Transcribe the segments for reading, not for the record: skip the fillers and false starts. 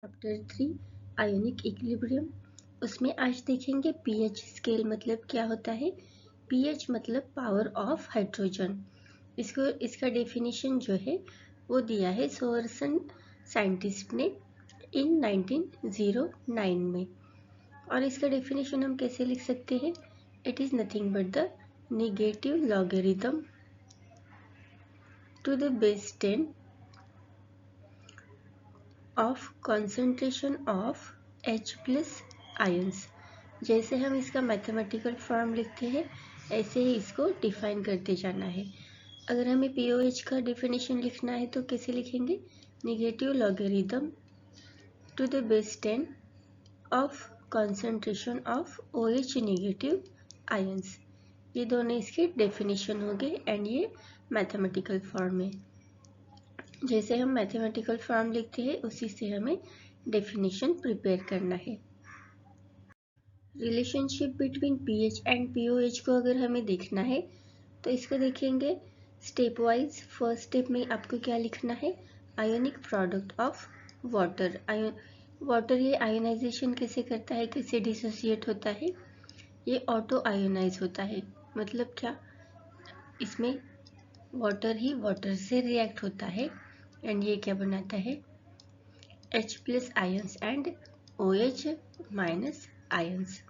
Chapter 3 ionic equilibrium. उसमें आज देखेंगे पीएच स्केल मतलब क्या होता है। पीएच मतलब पावर ऑफ हाइड्रोजन। इसका डेफिनेशन जो है वो दिया है सोवर्सन साइंटिस्ट ने इन 1909 में। और इसका डेफिनेशन हम कैसे लिख सकते हैं, it is nothing but the negative logarithm to the base 10 of concentration of H plus ions. जैसे हम इसका मैथमेटिकल फॉर्म लिखते हैं ऐसे ही इसको डिफाइन करते जाना है। अगर हमें POH का डेफिनेशन लिखना है तो कैसे लिखेंगे, negative logarithm to the base 10 of concentration of OH negative ions. ये दोनों इसके डेफिनेशन हो गए एंड ये मैथमेटिकल फॉर्म है। जैसे हम मैथमेटिकल फॉर्म लिखते हैं उसी से हमें डेफिनेशन प्रिपेयर करना है। Relationship between pH and pOH को अगर हमें देखना है तो इसको देखेंगे स्टेप वाइज। फर्स्ट स्टेप में आपको क्या लिखना है, ionic product of water. Water ये आयोनाइजेशन कैसे करता है, कैसे डिसोसिएट होता है, ये ऑटो आयोनाइज होता है। मतलब क्या, इसमें वाटर ही वाटर से रिएक्ट होता है एंड ये क्या बनाता है, H plus ions and OH minus ions.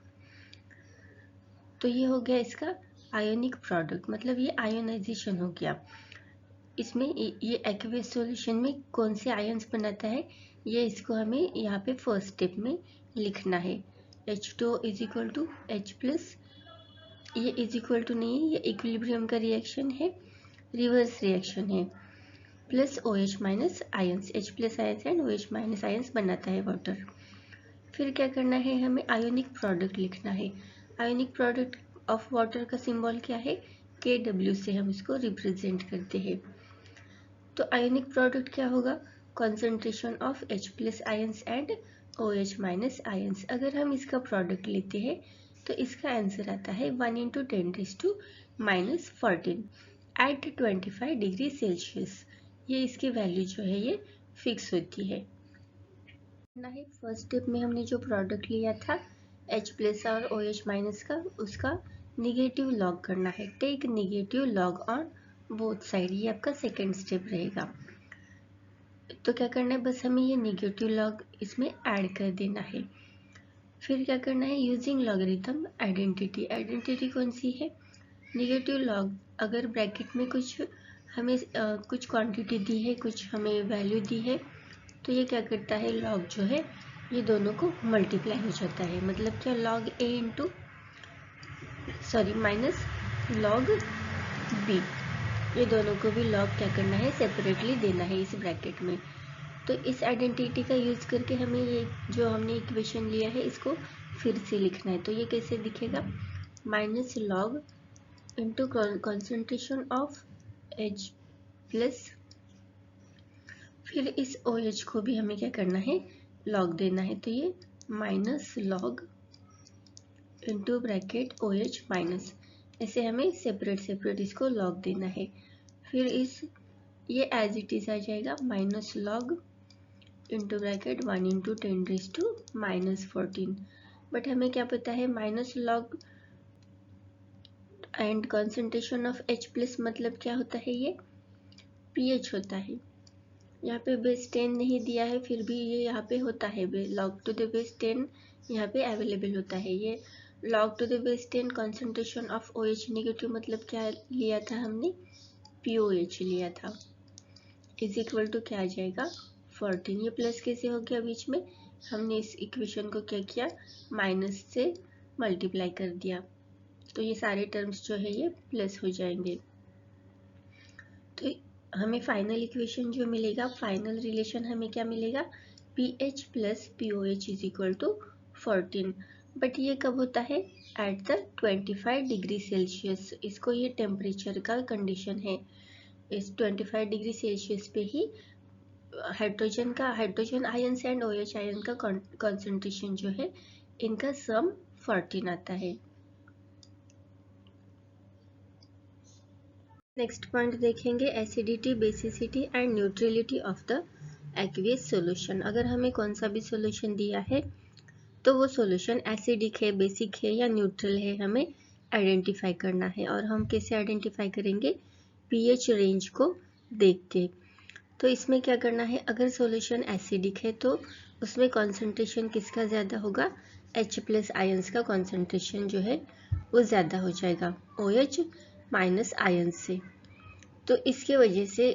तो ये हो गया इसका आयोनिक प्रोडक्ट, मतलब ये आयोनाइजेशन हो गया। इसमें ये एक्वेस सॉल्यूशन में कौन से आयंस बनाता है, ये इसको हमें यहाँ पे फर्स्ट स्टेप में लिखना है। H2O is equal to H plus, ये इज इक्वल टू नहीं है, ये इक्विलिब्रियम का रिएक्शन है, रिवर्स रिएक्शन है, plus OH minus ions, H plus ions and OH minus ions बनाता है वाटर। फिर क्या करना है, हमें आयोनिक प्रोडक्ट लिखना है। आयोनिक प्रोडक्ट ऑफ वाटर का सिंबल क्या है, KW से हम इसको रिप्रेजेंट करते हैं। तो आयोनिक प्रोडक्ट क्या होगा, concentration of H plus ions and OH minus ions. अगर हम इसका प्रोडक्ट लेते हैं तो इसका आंसर आता है 1 × 10⁻⁻14 एट 25 डिग्री सेल्सियस। ये इसकी वैल्यू जो है ये फिक्स होती है। फर्स्ट स्टेप में हमने जो प्रोडक्ट लिया था H प्लस और OH माइनस का, उसका निगेटिव लॉग करना है। Take negative log on both side, ये आपका सेकेंड स्टेप रहेगा। तो क्या करना है, बस हमें ये निगेटिव लॉग इसमें ऐड कर देना है। फिर क्या करना है, यूजिंग लॉगरिथम आइडेंटिटी। आइडेंटिटी कौन सी है, निगेटिव लॉग। अगर ब्रैकेट में कुछ हमें कुछ क्वांटिटी दी है, कुछ हमें वैल्यू दी है, तो ये क्या करता है, लॉग जो है ये दोनों को मल्टीप्लाई हो जाता है। मतलब क्या, log A into minus log B, ये दोनों को भी लॉग क्या करना है, सेपरेटली देना है इस ब्रैकेट में। तो इस आइडेंटिटी का यूज करके हमें ये जो हमने इक्वेशन लिया है इसको फिर से लिखना है। तो ये कैसे दिखेगा, minus log into concentration of H plus, फिर इस OH को भी हमें क्या करना है, लॉग देना है। तो ये minus log into bracket OH minus, ऐसे हमें सेपरेट सेपरेट इसको लॉग देना है। फिर इस ये एज इट इज आ जाएगा, minus log into bracket 1 × 10⁻⁻14। But हमें क्या पता है, minus log and concentration of H plus मतलब क्या होता है, ये pH होता है। यहाँ पे बेस 10 नहीं दिया है, फिर भी ये यहाँ पे होता है, लॉग टू द बेस 10 यहाँ पे अवेलेबल होता है। ये log to the base 10 concentration of OH negative मतलब क्या लिया था हमने, POH लिया था, इज इक्वल टू क्या आ जाएगा 14। ये प्लस कैसे हो गया, बीच में हमने इस इक्वेशन को क्या किया, माइनस से मल्टीप्लाई कर दिया। तो ये सारे टर्म्स जो है ये प्लस हो जाएंगे। तो हमें फाइनल इक्वेशन जो मिलेगा, फाइनल रिलेशन हमें क्या मिलेगा, PH plus POH is equal to 14। But ये कब होता है, एट द 25 डिग्री सेल्सियस। इसको ये टेम्परेचर का कंडीशन है, इस 25 डिग्री सेल्सियस पे ही hydrogen ions and OH ion का कॉन्सेंट्रेशन जो है इनका सम 14 आता है। नेक्स्ट पॉइंट देखेंगे, acidity, basicity and neutrality of the aqueous solution. अगर हमें कौन सा भी सॉल्यूशन दिया है तो वो सॉल्यूशन एसिडिक है, बेसिक है या न्यूट्रल है, हमें आइडेंटिफाई करना है। और हम कैसे आइडेंटिफाई करेंगे? पीएच रेंज को देख के। तो इसमें क्या करना है, अगर सॉल्यूशन एसिडिक है तो उसमें कॉन्सेंट्रेशन किसका ज़्यादा होगा? H+ आयंस का कॉन्सेंट्रेशन जो है वो ज़्यादा हो जाएगा OH- आयंस से। तो इसके वजह से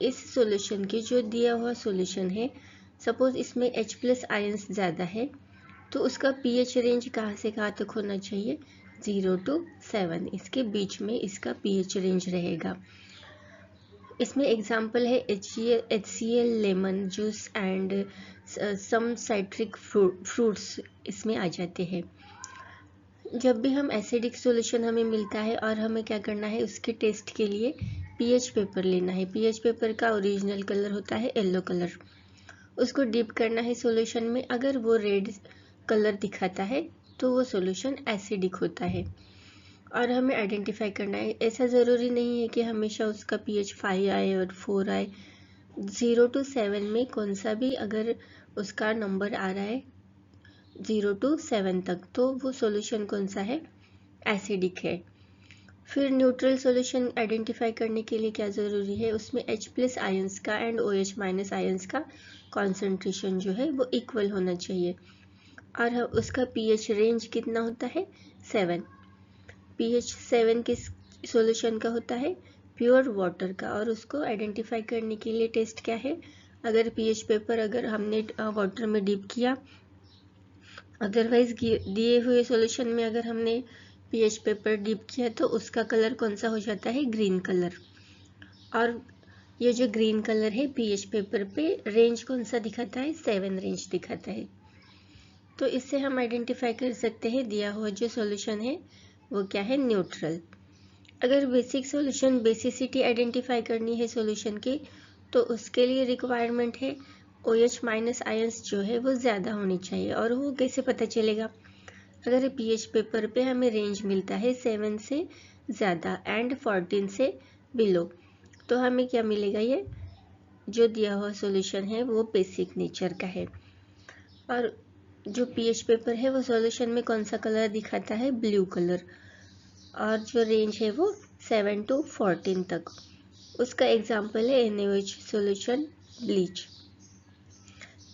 इस सॉल्यूशन की जो दिया हुआ सॉल्यूशन है, सपोज इसमें H+ आयंस ज़्यादा है, तो उसका पीएच रेंज कहाँ से कहाँ तक होना चाहिए? 0 to 7, इसके बीच में इसका पीएच रेंज रहेगा। इसमें एग्जाम्पल है HCl lemon juice and some citric fruits इसमें आ जाते हैं। जब भी हम एसिडिक सॉल्यूशन हमें मिलता है और हमें क्या करना है, उसके टेस्ट के लिए पीएच पेपर लेना है। पीएच पेपर का ओरिजिनल कलर होता है येलो कलर। उसको डिप करना है सॉल्यूशन में। अगर वो रेड कलर दिखाता है तो वो सॉल्यूशन एसिडिक होता है। और हमें आइडेंटिफाई करना है, ऐसा ज़रूरी नहीं है कि हमेशा उसका पीएच 5 आए और 4 आए। 0 to 7 में कौन सा भी अगर उसका नंबर आ रहा है 0 to 7 तक, तो वो सॉल्यूशन कौन सा है? एसिडिक है। फिर न्यूट्रल सॉल्यूशन आइडेंटिफाई करने के लिए क्या ज़रूरी है? उसमें H+ आयंस का एंड OH- आयंस का कॉन्सेंट्रेशन जो है वो इक्वल होना चाहिए। और उसका पीएच रेंज कितना होता है? 7। पीएच 7 किस सॉल्यूशन का होता है? प्योर वाटर का। और उसको आइडेंटिफाई करने के लिए टेस्ट क्या है? अगर पीएच पेपर अगर हमने वाटर में डिप किया, अदरवाइज दिए हुए सॉल्यूशन में अगर हमने पीएच पेपर डिप किया तो उसका कलर कौन सा हो जाता है? Green colour. और ये जो ग्रीन कलर है पीएच पेपर पे रेंज कौन सा दिखाता है? 7 रेंज दिखाता है। तो इससे हम आइडेंटिफाई कर सकते हैं दिया हुआ जो सॉल्यूशन है वो क्या है? न्यूट्रल। अगर बेसिक सॉल्यूशन बेसिसिटी आइडेंटिफाई करनी है सॉल्यूशन की, तो उसके लिए रिक्वायरमेंट है OH- आयंस जो है वो ज़्यादा होनी चाहिए। और वो कैसे पता चलेगा? अगर पीएच पेपर पे हमें रेंज मिलता है 7 से ज़्यादा एंड 14 से बिलो, तो हमें क्या मिलेगा? ये जो दिया हुआ सॉल्यूशन है वो बेसिक नेचर का है। और जो पीएच पेपर है वो सॉल्यूशन में कौन सा कलर दिखाता है? Blue colour. और जो रेंज है वो 7 to 14 तक। उसका एग्जाम्पल है NaOH सॉल्यूशन ब्लीच।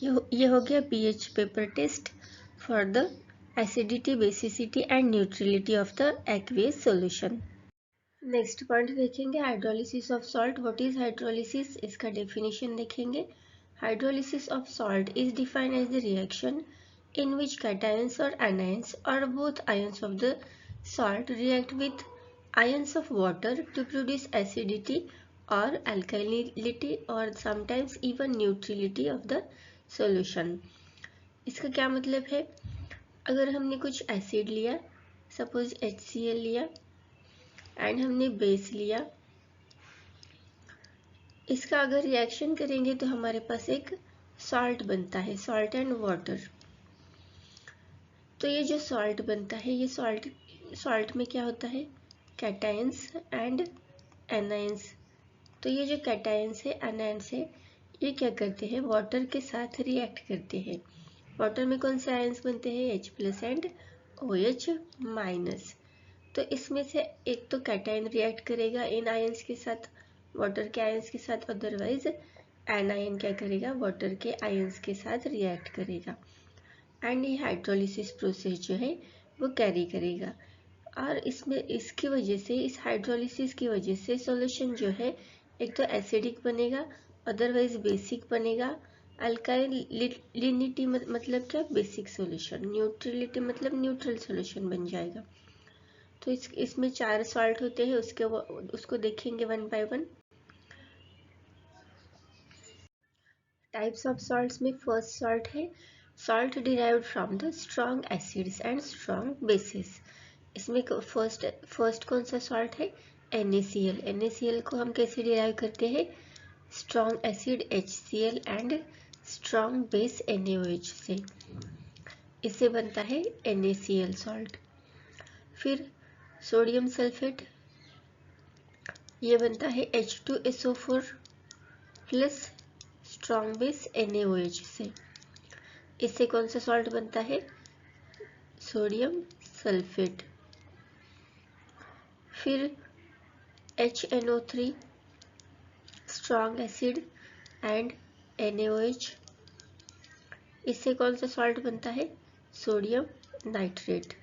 ये हो गया pH paper test for the acidity, basicity and neutrality of the aqueous solution. Next point देखेंगे hydrolysis of salt. What is hydrolysis? इसका डेफिनेशन देखेंगे। Hydrolysis of salt is defined as the reaction in which cations or anions or both ions of the salt react with ions of water to produce acidity or alkalinity or sometimes even neutrality of the solution। इसका क्या मतलब है? अगर हमने कुछ acid लिया, suppose HCl लिया and हमने बेस लिया, इसका अगर रिएक्शन करेंगे तो हमारे पास एक सॉल्ट बनता है, सॉल्ट एंड वाटर। तो ये जो सॉल्ट बनता है, ये सॉल्ट में क्या होता है? Cations and anions. तो ये जो कैटायंस है, एनायंस है, ये क्या करते हैं? वाटर के साथ रिएक्ट करते हैं। वाटर में कौन से आयंस बनते हैं? H+ and OH-। तो इसमें से एक तो कैटायन रिएक्ट करेगा इन आयंस के साथ, वाटर के आयंस के साथ, अदरवाइज एनायन क्या करेगा? वाटर के आयंस के साथ रिएक्ट करेगा एंड ये हाइड्रोलिसिस प्रोसेस जो है वो कैरी करेगा। और इसमें इसकी वजह से, इस हाइड्रोलिसिस की वजह से सॉल्यूशन जो है एक तो एसिडिक बनेगा, अदरवाइज बेसिक बनेगा। अल्काइलिनिटी मतलब क्या? Basic solution. न्यूट्रलिटी मतलब न्यूट्रल सॉल्यूशन बन जाएगा। तो इसमें 4 सॉल्ट होते हैं, उसको देखेंगे one by one. Types of salts में फर्स्ट सॉल्ट है salt derived from the strong acids and strong basis. इसमें फर्स्ट कौन सा सॉल्ट है? NaCl। NaCl को हम कैसे डिराइव करते हैं? Strong acid HCl and strong base NaOH से। इससे बनता है NaCl सॉल्ट। फिर सोडियम सल्फेट, ये बनता है H2SO4 plus strong base NaOH से। इससे कौन सा सॉल्ट बनता है? Sodium sulphate. फिर HNO3 strong acid and NaOH, इससे कौन सा सॉल्ट बनता है? Sodium nitrate.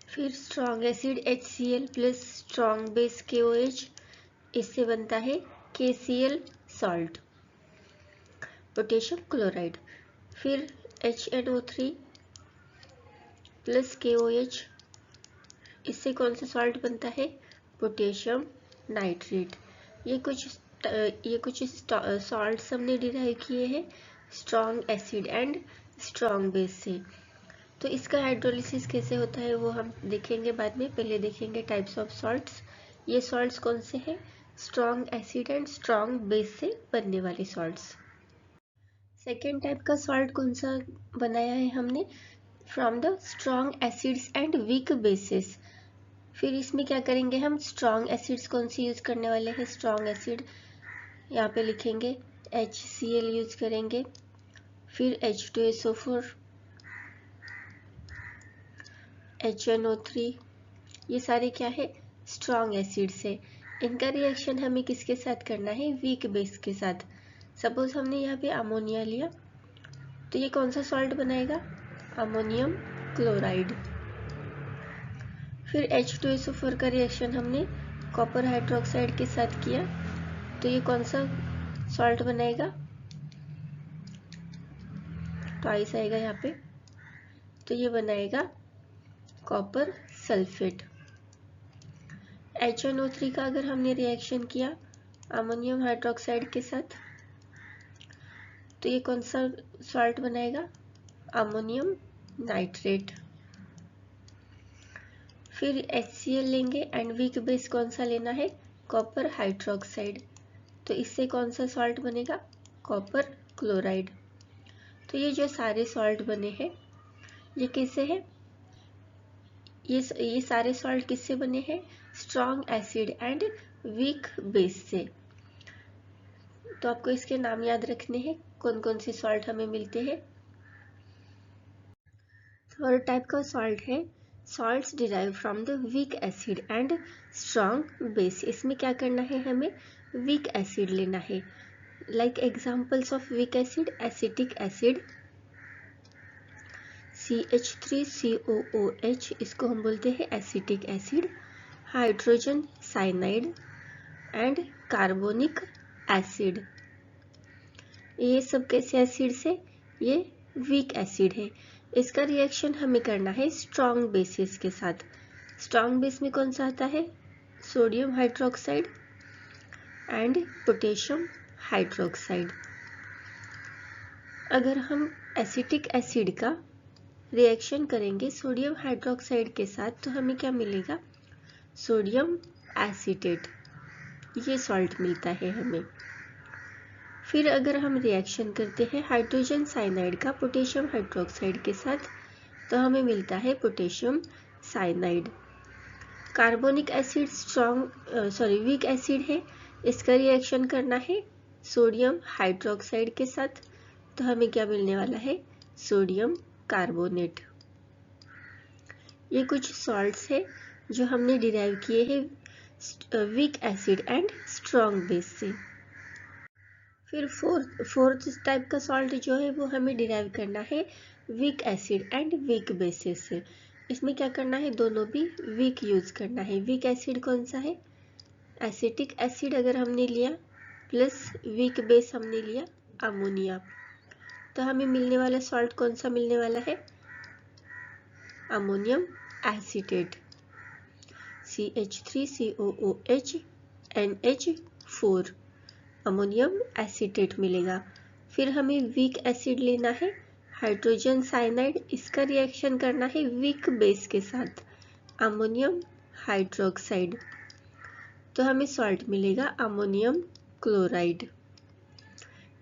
फिर strong acid HCl plus strong base KOH, इससे बनता है KCl सॉल्ट, पोटेशियम क्लोराइड। फिर HNO3 प्लस KOH, इससे कौन सा सॉल्ट बनता है? Potassium nitrate. ये कुछ सॉल्ट्स हमने डिराइव किए हैं strong acid and strong base से। तो इसका हाइड्रोलिसिस कैसे होता है वो हम देखेंगे बाद में। पहले देखेंगे टाइप्स ऑफ सॉल्ट्स। ये सॉल्ट्स कौन से हैं? Strong acid and strong base से बनने वाले सॉल्ट्स। सेकेंड टाइप का सॉल्ट कौन सा बनाया है हमने? From the strong acids and weak bases. फिर इसमें क्या करेंगे हम? स्ट्रॉन्ग एसिड्स कौन सी यूज करने वाले हैं? स्ट्रॉन्ग एसिड यहाँ पे लिखेंगे HCl यूज करेंगे। फिर H2SO4, HNO3, ये सारे क्या है? स्ट्रॉन्ग एसिड्स है। इनका रिएक्शन हमें किसके साथ करना है? वीक बेस के साथ। सपोज हमने यहाँ पे अमोनिया लिया तो ये कौन सा सॉल्ट बनाएगा? Ammonium chloride. फिर H2SO4 का रिएक्शन हमने कॉपर हाइड्रोक्साइड के साथ किया तो ये कौन सा सॉल्ट बनाएगा? ट्वाइस आएगा यहाँ पे, तो ये बनाएगा कॉपर सल्फेट। HNO3 का अगर हमने रिएक्शन किया अमोनियम हाइड्रोक्साइड के साथ तो ये कौन सा सॉल्ट बनाएगा? Ammonium nitrate. फिर HCl लेंगे एंड वीक बेस कौन सा लेना है? Copper hydroxide. तो इससे कौन सा सॉल्ट बनेगा? Copper chloride. तो ये जो सारे सॉल्ट बने हैं ये किससे है? ये सारे सॉल्ट किससे बने हैं? Strong acid and weak base से। तो आपको इसके नाम याद रखने हैं कौन कौन से सॉल्ट हमें मिलते हैं। थर्ड टाइप का सॉल्ट है salts derive from the week acid and strong base. इसमें क्या करना है? हमें वीक एसिड लेना है। Like examples of weak acid, acetic acid CH3COOH, इसको हम बोलते हैं acetic acid. Hydrogen cyanide and carbonic acid, ये सब कैसे एसिड्स है? ये वीक एसिड है। इसका रिएक्शन हमें करना है स्ट्रॉन्ग बेसिस के साथ। स्ट्रॉन्ग बेस में कौन सा आता है? Sodium hydroxide and potassium hydroxide. अगर हम एसिटिक एसिड का रिएक्शन करेंगे सोडियम हाइड्रोक्साइड के साथ तो हमें क्या मिलेगा? सोडियम एसीटेट, ये सॉल्ट मिलता है हमें। फिर अगर हम रिएक्शन करते हैं हाइड्रोजन साइनाइड का पोटेशियम हाइड्रोक्साइड के साथ तो हमें मिलता है potassium cyanide. Carbonic acid weak acid है, इसका रिएक्शन करना है सोडियम हाइड्रोक्साइड के साथ तो हमें क्या मिलने वाला है? Sodium carbonate. ये कुछ सॉल्ट्स है जो हमने डिराइव किए हैं weak acid and strong base से। फिर फोर्थ टाइप का सॉल्ट जो है वो हमें डिराइव करना है weak acid and weak bases से। इसमें क्या करना है? दोनों भी वीक यूज करना है। वीक एसिड कौन सा है? एसिटिक एसिड अगर हमने लिया प्लस वीक बेस हमने लिया अमोनिया, तो हमें मिलने वाला सॉल्ट कौन सा मिलने वाला है? Ammonium acetate CH3COOH NH4, ammonium acetate मिलेगा। फिर हमें वीक एसिड लेना है हाइड्रोजन साइनाइड, इसका रिएक्शन करना है वीक बेस के साथ अमोनियम हाइड्रोक्साइड, तो हमें सॉल्ट मिलेगा अमोनियम क्लोराइड।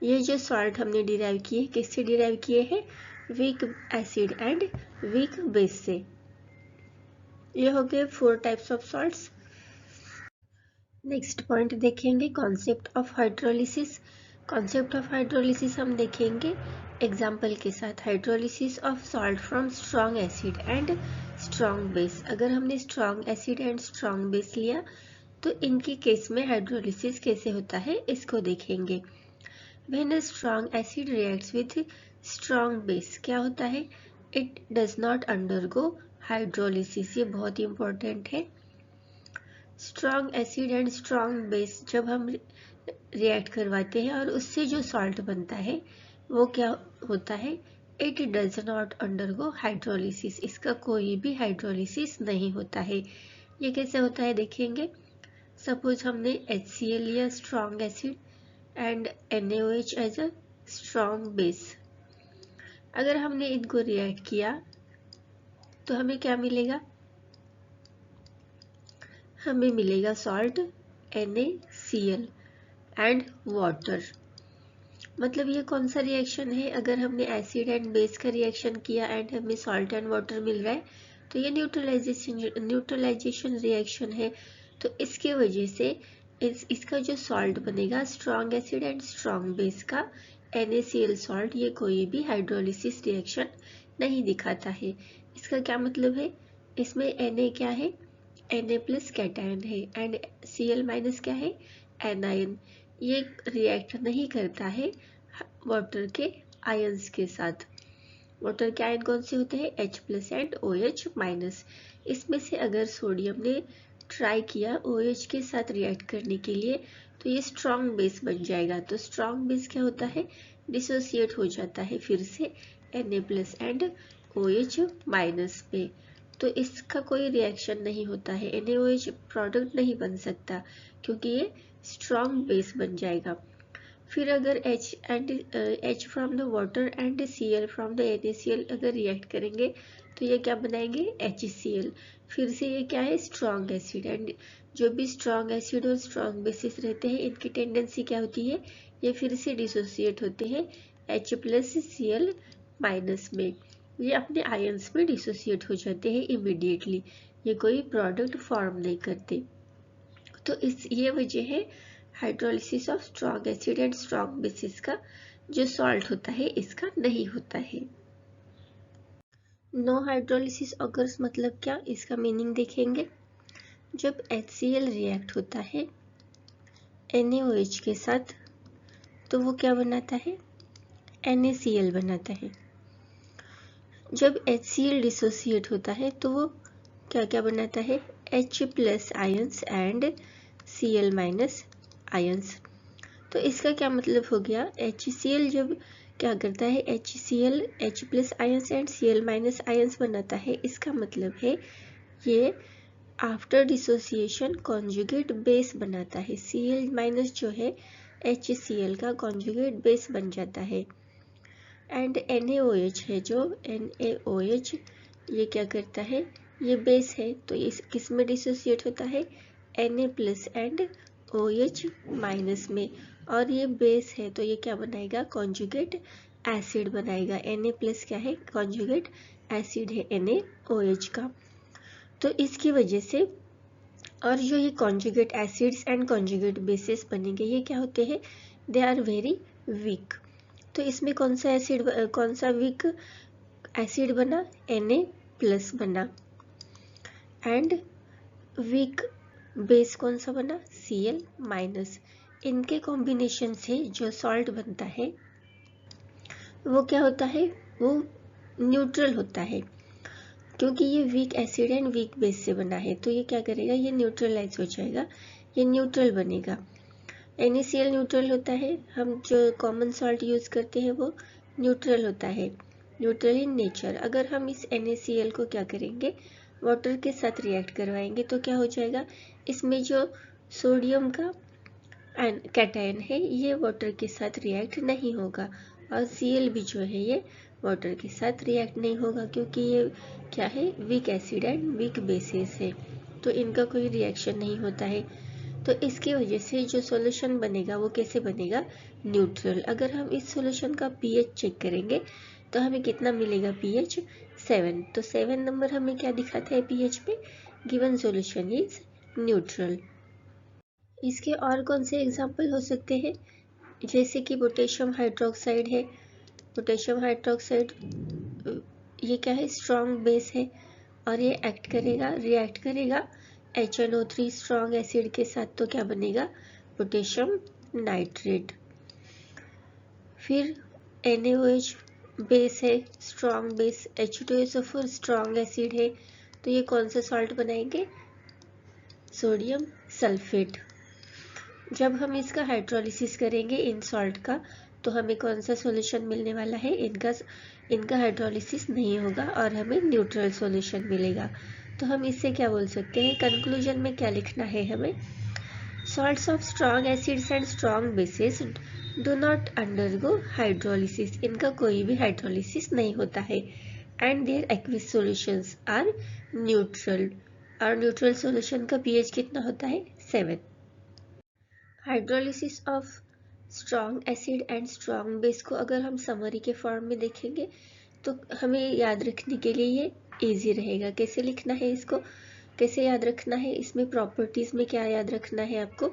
ये जो सॉल्ट हमने डिराइव किए किससे डिराइव किए हैं? Weak acid and weak base से। ये हो गए 4 types of salts. Next point देखेंगे concept of hydrolysis. Concept of hydrolysis हम देखेंगे एग्जाम्पल के साथ। Hydrolysis of salt from strong acid and strong base. अगर हमने strong acid and strong base लिया तो इनके केस में हाइड्रोलिसिस कैसे होता है इसको देखेंगे। When a strong acid reacts with strong base क्या होता है, it does not undergo hydrolysis. ये बहुत ही इंपॉर्टेंट है। Strong acid and strong base जब हम रिएक्ट करवाते हैं और उससे जो सॉल्ट बनता है वो क्या होता है, it does not undergo hydrolysis. इसका कोई भी हाइड्रोलिसिस नहीं होता है। ये कैसे होता है देखेंगे। सपोज हमने HCl लिया strong acid and NaOH as a strong base. अगर हमने इनको रिएक्ट किया तो हमें क्या मिलेगा, हमें मिलेगा सॉल्ट NaCl एंड वाटर। मतलब ये कौन सा रिएक्शन है, अगर हमने एसिड एंड बेस का रिएक्शन किया एंड हमें सॉल्ट एंड वाटर मिल रहा है तो ये न्यूट्रलाइजेशन रिएक्शन है। तो इसके वजह से इसका जो सॉल्ट बनेगा strong acid and strong base का NaCl सॉल्ट, ये कोई भी हाइड्रोलिसिस रिएक्शन नहीं दिखाता है। इसका क्या मतलब है, इसमें Na क्या है, Na प्लस कैटायन है एंड Cl माइनस क्या है, एनायन। ये रिएक्ट नहीं करता है वाटर के आयंस के साथ। वाटर के आयन कौन से होते हैं, H plus and OH minus. इसमें से अगर सोडियम ने ट्राई किया OH के साथ रिएक्ट करने के लिए तो ये स्ट्रॉन्ग बेस बन जाएगा। तो स्ट्रॉन्ग बेस क्या होता है, डिसोसिएट हो जाता है फिर से Na plus and OH minus पे। तो इसका कोई रिएक्शन नहीं होता है, NaOH प्रोडक्ट नहीं बन सकता क्योंकि ये स्ट्रॉन्ग बेस बन जाएगा। फिर अगर H from the water and Cl from the NaCl अगर रिएक्ट करेंगे तो ये क्या बनाएंगे, HCl। फिर से ये क्या है, स्ट्रॉन्ग एसिड एंड जो भी स्ट्रॉन्ग एसिड और स्ट्रॉन्ग बेसिस रहते हैं इनकी टेंडेंसी क्या होती है, ये फिर से डिसोसिएट होते हैं H प्लस Cl माइनस में। ये अपने आयंस में डिसोसिएट हो जाते हैं इमीडिएटली, ये कोई प्रोडक्ट फॉर्म नहीं करते। तो ये वजह है hydrolysis of strong acid and strong basis का जो सॉल्ट होता है इसका नहीं होता है। नो हाइड्रोलिसिस ऑकर्स मतलब क्या, इसका मीनिंग देखेंगे। जब HCl रिएक्ट होता है NaOH के साथ तो वो क्या बनाता है, NaCl बनाता है। जब HCl डिसोसिएट होता है तो वो क्या क्या बनाता है, H plus ions and Cl minus ions. तो इसका क्या मतलब हो गया, HCl जब क्या करता है, HCl H plus ions and Cl minus ions बनाता है, इसका मतलब है ये आफ्टर डिसोसिएशन कॉन्जुगेट बेस बनाता है। Cl माइनस जो है HCl का कॉन्जुगेट बेस बन जाता है। एंड NaOH है जो NaOH ये क्या करता है, ये बेस है तो इस किस में डिसोसिएट होता है, Na plus and OH minus में। और ये बेस है तो ये क्या बनाएगा, कॉन्जुगेट एसिड बनाएगा। Na प्लस क्या है, कॉन्जुगेट एसिड है NaOH का। तो इसकी वजह से और जो ये conjugate acids and conjugate basis बनेंगे ये क्या होते हैं, दे आर वेरी वीक। तो इसमें कौन सा एसिड, कौन सा वीक एसिड बना, Na प्लस बना एंड वीक बेस कौन सा बना, Cl माइनस। इनके कॉम्बिनेशन से जो सॉल्ट बनता है वो क्या होता है, वो न्यूट्रल होता है क्योंकि ये week acid and weak base से बना है। तो ये क्या करेगा, ये न्यूट्रलाइज हो जाएगा, ये न्यूट्रल बनेगा। NaCl न्यूट्रल होता है, हम जो कॉमन सॉल्ट यूज करते हैं वो न्यूट्रल होता है, न्यूट्रल इन नेचर। अगर हम इस NaCl को क्या करेंगे, वाटर के साथ रिएक्ट करवाएंगे तो क्या हो जाएगा, इसमें जो सोडियम का कैटायन है ये वाटर के साथ रिएक्ट नहीं होगा और Cl भी जो है ये वाटर के साथ रिएक्ट नहीं होगा क्योंकि ये क्या है, weak acid and weak bases है तो इनका कोई रिएक्शन नहीं होता है। तो इसकी वजह से जो सॉल्यूशन बनेगा वो कैसे बनेगा, न्यूट्रल। अगर हम इस सॉल्यूशन का pH चेक करेंगे तो हमें कितना मिलेगा, pH 7। तो 7 नंबर हमें क्या दिखाता है pH पे, गिवन सॉल्यूशन इज न्यूट्रल। इसके और कौन से एग्जाम्पल हो सकते हैं, जैसे कि पोटेशियम हाइड्रोक्साइड है। पोटेशियम हाइड्रोक्साइड ये क्या है, स्ट्रॉन्ग बेस है और ये रिएक्ट करेगा HNO3 स्ट्रॉन्ग एसिड के साथ, तो क्या बनेगा, पोटेशियम नाइट्रेट। फिर NaOH बेस है, strong base, H2SO4 strong acid है, तो ये कौन सा सॉल्ट बनाएंगे, सोडियम सल्फेट। जब हम इसका हाइड्रोलिसिस करेंगे इन सॉल्ट का, तो हमें कौन सा सॉल्यूशन मिलने वाला है, इनका हाइड्रोलिसिस नहीं होगा और हमें न्यूट्रल सॉल्यूशन मिलेगा। तो हम इससे क्या बोल सकते हैं, कंक्लूजन में क्या लिखना है हमें, salts of strong acids and strong bases do not undergo hydrolysis, इनका कोई भी हाइड्रोलिसिस नहीं होता है, and their aqueous solutions are neutral, और न्यूट्रल सॉल्यूशन का pH कितना होता है, 7। Hydrolysis of strong acid and strong base को अगर हम समरी के फॉर्म में देखेंगे तो हमें याद रखने के लिए ये इजी रहेगा। कैसे लिखना है इसको, कैसे याद रखना है, इसमें प्रॉपर्टीज में क्या याद रखना है आपको,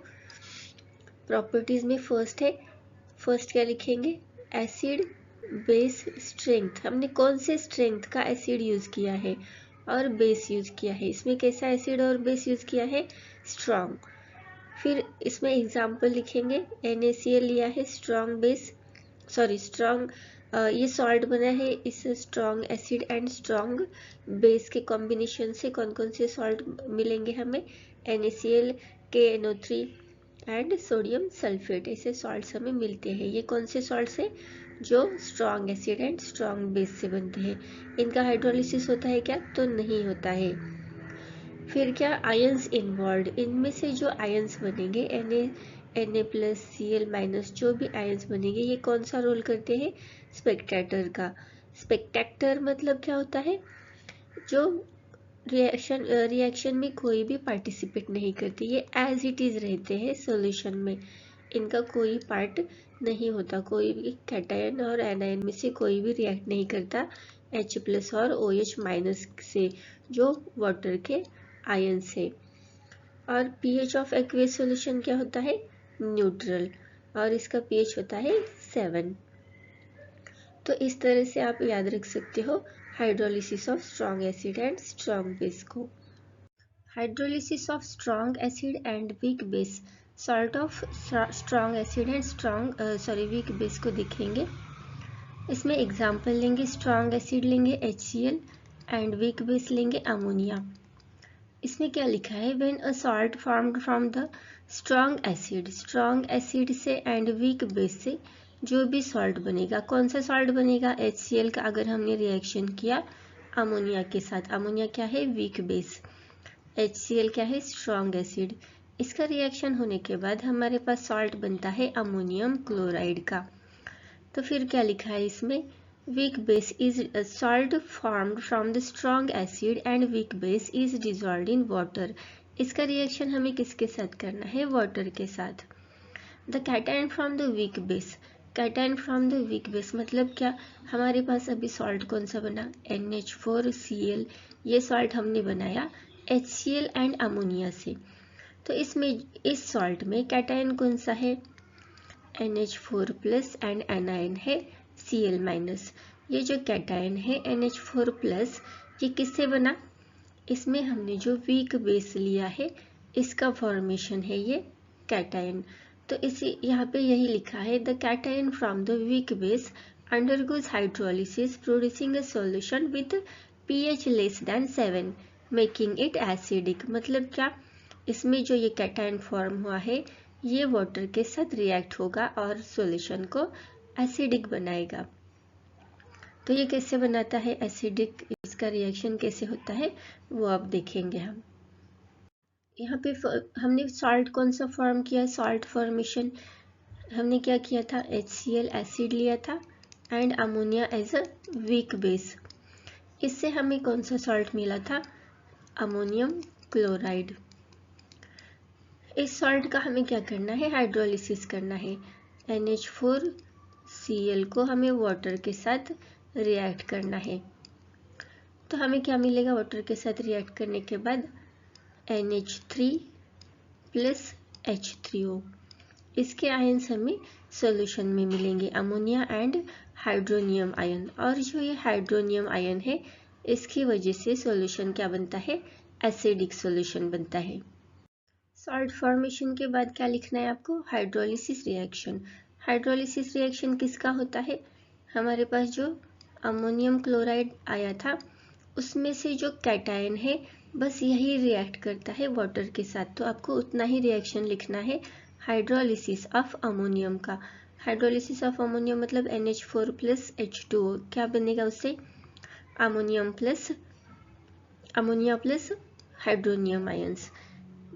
प्रॉपर्टीज में फर्स्ट क्या लिखेंगे, एसिड बेस स्ट्रेंथ, हमने कौन से स्ट्रेंथ का एसिड यूज किया है और बेस यूज किया है, इसमें कैसा एसिड और बेस यूज किया है, स्ट्रॉन्ग। फिर इसमें एग्जाम्पल लिखेंगे, NaCl लिया है स्ट्रॉन्ग ये सॉल्ट बना है इस strong acid and strong base के कॉम्बिनेशन से। कौन कौन से सॉल्ट मिलेंगे हमें, NaCl, KNO3 and sodium sulphate, ऐसे सॉल्ट्स हमें मिलते हैं। ये कौन से सॉल्ट्स हैं, जो strong acid and strong base से बनते हैं। इनका हाइड्रोलिसिस होता है क्या, तो नहीं होता है। फिर क्या, आयंस इन्वॉल्व, इनमें से जो आयंस बनेंगे Na+Cl- जो भी आयंस बनेंगे, ये कौन सा रोल करते हैं, स्पेक्टेटर का। स्पेक्टेटर मतलब क्या होता है, जो रिएक्शन में कोई भी पार्टिसिपेट नहीं करते, ये एज इट इज रहते हैं सॉल्यूशन में, इनका कोई पार्ट नहीं होता, कोई भी कैटायन और एनायन में से कोई भी रिएक्ट नहीं करता H+ और OH- से, जो वाटर के आयन से। और pH ऑफ एक्वियस सॉल्यूशन क्या होता है, न्यूट्रल, और इसका pH होता है 7। तो इस तरह से आप याद रख सकते हो hydrolysis of strong acid and strong base को। Hydrolysis of strong acid and weak base, salt of strong acid and weak base को देखेंगे। इसमें एग्जाम्पल लेंगे, स्ट्रॉन्ग एसिड लेंगे HCl एंड वीक बेस लेंगे अमोनिया। इसमें क्या लिखा है, when a salt formed from the strong acid से एंड वीक बेस से, जो भी सॉल्ट बनेगा, कौन सा सॉल्ट बनेगा, HCl का, अगर हमने रिएक्शन किया अमोनिया के साथ, अमोनिया क्या है, वीक बेस, HCl क्या है, स्ट्रॉन्ग एसिड, इसका रिएक्शन होने के बाद हमारे पास सॉल्ट बनता है अमोनियम क्लोराइड का। तो फिर क्या लिखा है इसमें, weak base is a salt formed from the strong acid and weak base is dissolved in water। इसका रिएक्शन हमें किसके साथ करना है, वाटर के साथ। the cation from the weak base, cation from the weak base मतलब क्या, हमारे पास अभी सॉल्ट कौन सा बना, NH4Cl, ये सॉल्ट हमने बनाया HCl एंड अमोनिया से। तो इसमें इस सॉल्ट में कैटायन कौन सा है, NH4+ एंड एनायन है Cl-। ये जो कैटायन है NH4+, ये किससे बना, इसमें हमने जो वीक बेस लिया है इसका फॉर्मेशन है ये कैटायन। तो इसी यहाँ पे यही लिखा है, the cation from the weak base undergoes hydrolysis producing a solution with pH less than 7 making it acidic. मतलब क्या, इसमें जो ये कैटायन फॉर्म हुआ है ये वाटर के साथ रिएक्ट होगा और सॉल्यूशन को एसिडिक बनाएगा। तो ये कैसे बनाता है एसिडिक, इसका रिएक्शन कैसे होता है वो अब देखेंगे हम। यहाँ पे हमने सॉल्ट कौन सा फॉर्म किया, सॉल्ट फॉर्मेशन हमने क्या किया था, HCl एसिड लिया था and ammonia as a weak base. इससे हमें कौन सा सॉल्ट मिला था, अमोनियम क्लोराइड। इस सॉल्ट का हमें क्या करना है, हाइड्रोलिसिस करना है। NH4Cl को हमें वाटर के साथ रिएक्ट करना है। तो हमें क्या मिलेगा, वाटर के साथ रिएक्ट करने के बाद NH3+ H3O। इसके आयन्स हमें सॉल्यूशन में मिलेंगे, अमोनिया एंड हाइड्रोनियम आयन। और जो ये हाइड्रोनियम आयन है इसकी वजह से सॉल्यूशन क्या बनता है, एसिडिक सॉल्यूशन बनता है। सॉल्ट फॉर्मेशन के बाद क्या लिखना है आपको, हाइड्रोलिसिस रिएक्शन। हाइड्रोलिसिस रिएक्शन किसका होता है, हमारे पास जो अमोनियम क्लोराइड आया था उसमें से जो कैटायन है बस यही रिएक्ट करता है वाटर के साथ, तो आपको उतना ही रिएक्शन लिखना है हाइड्रोलिसिस ऑफ अमोनियम का। हाइड्रोलिसिस ऑफ अमोनियम मतलब NH4 प्लस H2O, क्या बनेगा उससे, ammonia plus hydronium ions.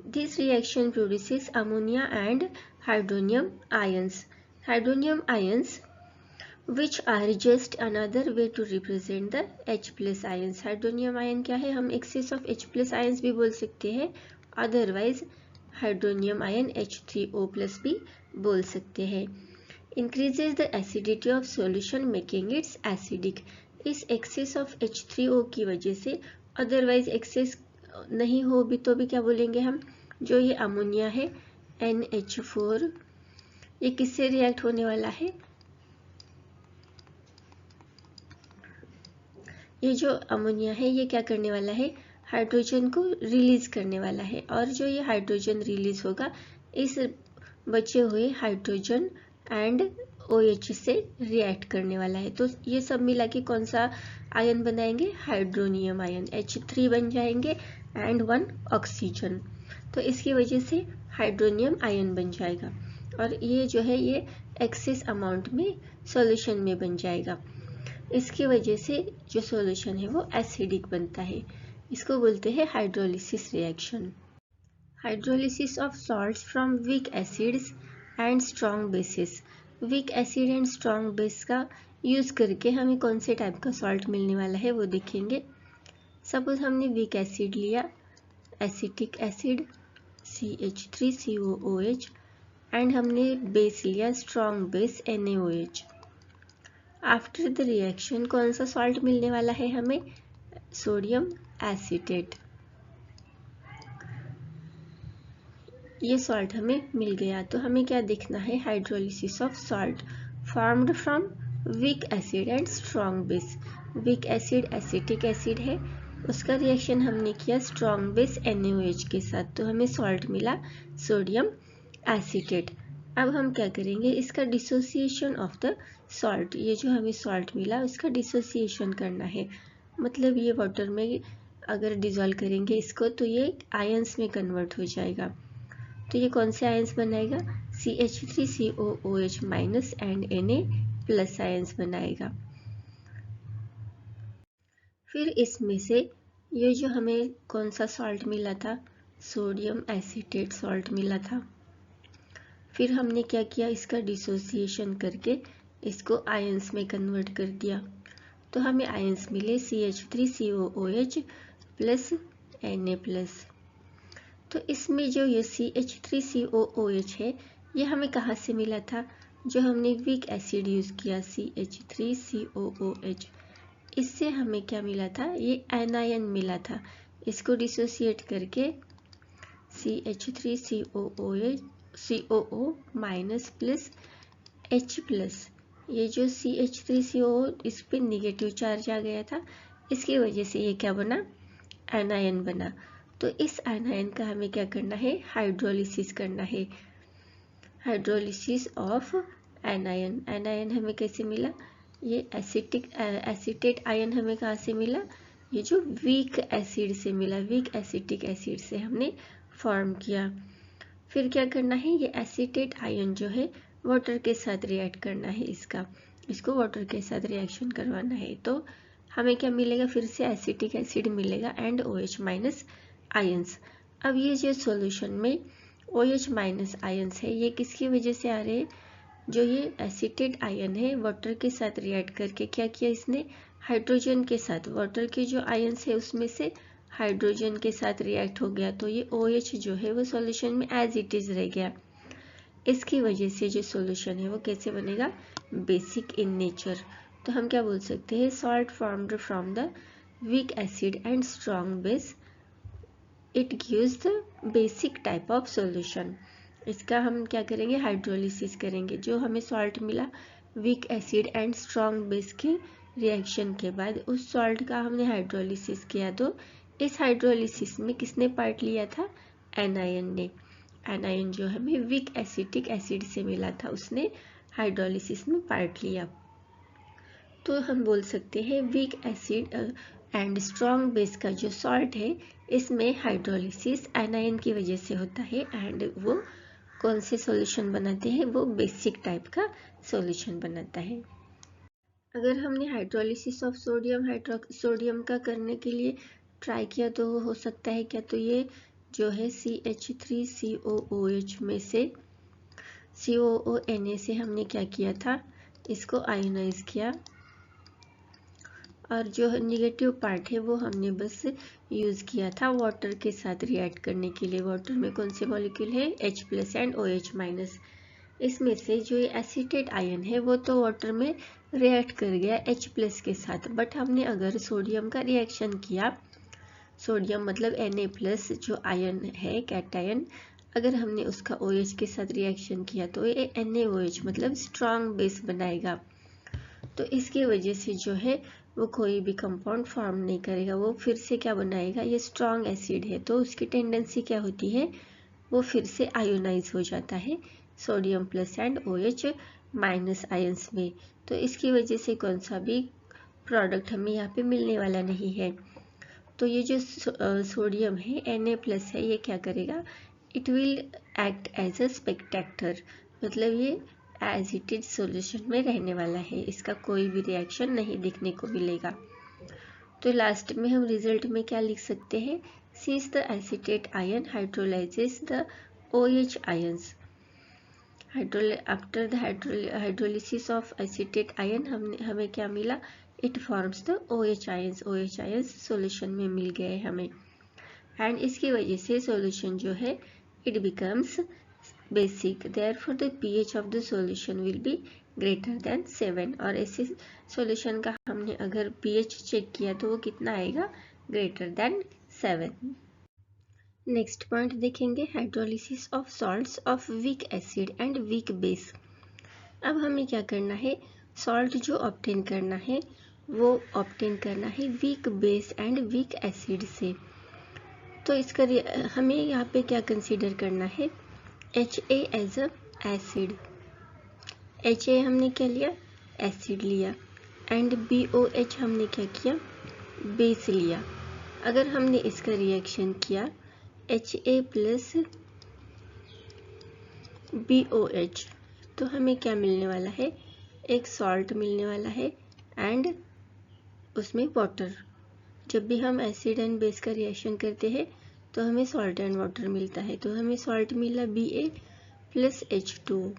This reaction produces ammonia and hydronium ions. Hydronium ions which are just another way to represent the H plus ions. Hydronium ion क्या है, हम excess of H plus ions भी बोल सकते हैं, otherwise hydronium ion H3O plus भी बोल सकते हैं। Increases the acidity of solution making it acidic. इस excess of H3O की वजह से, otherwise excess नहीं हो भी तो भी क्या बोलेंगे हम, जो ये अमोनिया है NH4 ये किससे रिएक्ट होने वाला है, ये जो अमोनिया है ये क्या करने वाला है, हाइड्रोजन को रिलीज करने वाला है। और जो ये हाइड्रोजन रिलीज होगा इस बचे हुए हाइड्रोजन एंड OH से रिएक्ट करने वाला है। तो ये सब मिला के कौन सा आयन बनाएंगे, हाइड्रोनियम आयन, H3 बन जाएंगे एंड 1 ऑक्सीजन। तो इसकी वजह से हाइड्रोनियम आयन बन जाएगा और ये जो है ये एक्सेस अमाउंट में सॉल्यूशन में बन जाएगा। इसकी वजह से जो सॉल्यूशन है वो एसिडिक बनता है, इसको बोलते हैं hydrolysis reaction. Hydrolysis of salts from weak acids and strong basis. Week acid and strong base का यूज करके हमें कौन से टाइप का सॉल्ट मिलने वाला है वो देखेंगे। सपोज हमने वीक एसिड लिया, एसिटिक एसिड CH3COOH एंड हमने बेस लिया strong base NaOH। After the reaction कौन सा सॉल्ट मिलने वाला है हमें, सोडियम एसीटेट। ये सॉल्ट हमें मिल गया, तो हमें क्या देखना है, hydrolysis of salt formed from week acid and strong base. Weak acid acetic acid है, उसका रिएक्शन हमने किया स्ट्रॉन्ग बेस NaOH के साथ, तो हमें सॉल्ट मिला सोडियम एसीटेट। अब हम क्या करेंगे, इसका डिसोसिएशन ऑफ द सॉल्ट, ये जो हमें सॉल्ट मिला उसका डिसोसिएशन करना है। मतलब ये वाटर में अगर डिजोल्व करेंगे इसको तो ये आयंस में कन्वर्ट हो जाएगा। तो ये कौन से आयंस बनाएगा, CH3COOH minus and Na plus ions बनाएगा। फिर इसमें से ये जो हमें कौन सा सॉल्ट मिला था, सोडियम एसीटेट सॉल्ट मिला था। फिर हमने क्या किया, इसका डिसोसिएशन करके इसको आयंस में कन्वर्ट कर दिया, तो हमें आयंस मिले CH3COOH प्लस Na प्लस। तो इसमें जो ये CH3COOH है ये हमें कहाँ से मिला था, जो हमने वीक एसिड यूज़ किया CH3COOH, इससे हमें क्या मिला था, ये एनायन मिला था। इसको डिसोसिएट करके CH3COO minus plus H plus, ये जो CH3COO इस पे निगेटिव चार्ज आ गया था, इसकी वजह से ये क्या बना, एनायन बना। तो इस एनायन का हमें क्या करना है, हाइड्रोलिसिस करना है, हाइड्रोलिसिस ऑफ एनायन। एनायन हमें कैसे मिला, ये एसिटेट आयन हमें कहाँ से मिला, ये जो वीक एसिड से मिला, वीक एसिटिक एसिड से हमने फॉर्म किया। फिर क्या करना है, ये एसिटेट आयन जो है वाटर के साथ रिएक्ट करना है, इसको वाटर के साथ रिएक्शन करवाना है। तो हमें क्या मिलेगा, फिर से एसिटिक एसिड मिलेगा एंड OH माइनस आयंस। अब ये जो सॉल्यूशन में OH माइनस आयंस है ये किसकी वजह से आ रहे हैं, जो ये एसिटेट आयन है वाटर के साथ रिएक्ट करके क्या किया इसने, हाइड्रोजन के साथ, वाटर के जो आयंस है उसमें से हाइड्रोजन के साथ रिएक्ट हो गया, तो ये OH जो है वो सॉल्यूशन में एज इट इज रह गया। इसकी वजह से जो सॉल्यूशन है वो कैसे बनेगा, बेसिक इन नेचर। तो हम क्या बोल सकते हैं, salt formed from the week acid and strong base, it gives the basic type of solution। इसका हम क्या करेंगे, हाइड्रोलिसिस करेंगे। जो हमें सॉल्ट मिला week acid and strong base के रिएक्शन के बाद, उस सॉल्ट का हमने हाइड्रोलिसिस किया। तो इस हाइड्रोलिसिस में किसने पार्ट लिया था, एनायन ने। एनायन जो हमें वीक एसिटिक एसिड से मिला था, उसने हाइड्रोलिसिस में पार्ट लिया। तो हम बोल सकते हैं weak acid and strong base का जो सॉल्ट है, इसमें हाइड्रोलिसिस एनायन की वजह से होता है। एंड वो कौन से सॉल्यूशन बनाते हैं, वो बेसिक टाइप का सॉल्यूशन बनाता है। अगर हमने हाइड्रोलिसिस ऑफ सोडियम का करने के लिए ट्राई किया तो हो सकता है क्या, तो ये जो है CH3COOH में से COONA से हमने क्या किया था, इसको आयोनाइज किया, और जो निगेटिव पार्ट है वो हमने बस यूज़ किया था वाटर के साथ रिएक्ट करने के लिए। वाटर में कौन से मॉलिक्यूल है, H+ एंड OH-। इसमें से जो ये एसीटेट आयन है वो तो वाटर में रिएक्ट कर गया H+ के साथ, बट हमने अगर सोडियम का रिएक्शन किया, सोडियम मतलब Na+ जो आयन है कैटायन, अगर हमने उसका OH के साथ रिएक्शन किया तो ये NaOH मतलब स्ट्रॉन्ग बेस बनाएगा। तो इसकी वजह से जो है वो कोई भी कंपाउंड फॉर्म नहीं करेगा, वो फिर से क्या बनाएगा, ये स्ट्रॉन्ग एसिड है तो उसकी टेंडेंसी क्या होती है, वो फिर से आयोनाइज हो जाता है sodium plus and OH- ions में। तो इसकी वजह से कौन सा भी प्रोडक्ट हमें यहाँ पे मिलने वाला नहीं है। तो ये जो सोडियम है Na+ है, ये क्या करेगा, it will act as a spectator, मतलब ये एसिटेट सॉल्यूशन में रहने वाला है, इसका कोई भी रिएक्शन नहीं देखने को मिलेगा। तो लास्ट में हम रिजल्ट में क्या लिख सकते हैं, since the acetate ion hydrolyses the OH ions, after the hydrolysis of acetate ion हमें क्या मिला, it forms the OH ions. OH ions solution में मिल गए हमें, एंड इसकी वजह से सॉल्यूशन जो है it becomes basic, therefore the pH of the solution will be greater than 7। और ऐसे सॉल्यूशन का हमने अगर pH चेक किया तो वो कितना आएगा, ग्रेटर देन 7। नेक्स्ट पॉइंट देखेंगे, hydrolysis of salts of weak acid and weak base. अब हमें क्या करना है, सॉल्ट जो ऑब्टेन करना है वो ऑब्टेन करना है weak base and weak acid से। तो इसका हमें यहाँ पे क्या कंसीडर करना है, Ha as a acid, Ha हमने क्या लिया, एसिड लिया, एंड BOH हमने क्या किया, बेस लिया। अगर हमने इसका रिएक्शन किया Ha+ BOH, तो हमें क्या मिलने वाला है, एक सॉल्ट मिलने वाला है एंड उसमें वाटर। जब भी हम एसिड एंड बेस का रिएक्शन करते हैं तो हमें सॉल्ट एंड वाटर मिलता है, तो हमें सॉल्ट मिला Ba+H2।